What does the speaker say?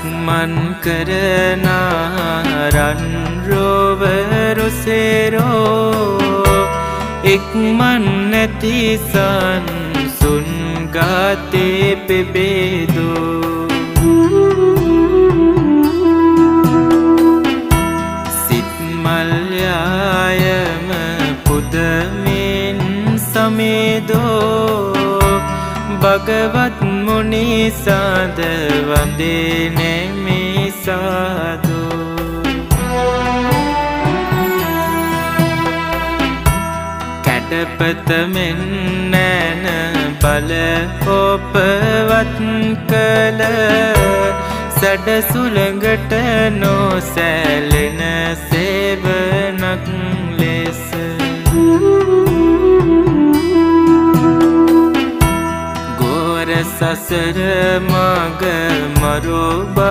සක්මන් කරනා රන් රෝවරු සේරෝ ඉක්මන් නැති සංසුන් ගාතේ පෙබේදෝ සිත් මල්යායම පුදමින් සමේදෝ භගවත් මුනි සාද වන්දේ නෙමි සාදු කැඩපත මෙන් නැන බල ඔපවත් කළ සඩ සුළඟට නොසැලෙන සේවනක් ලෙස සසර මග මරෝ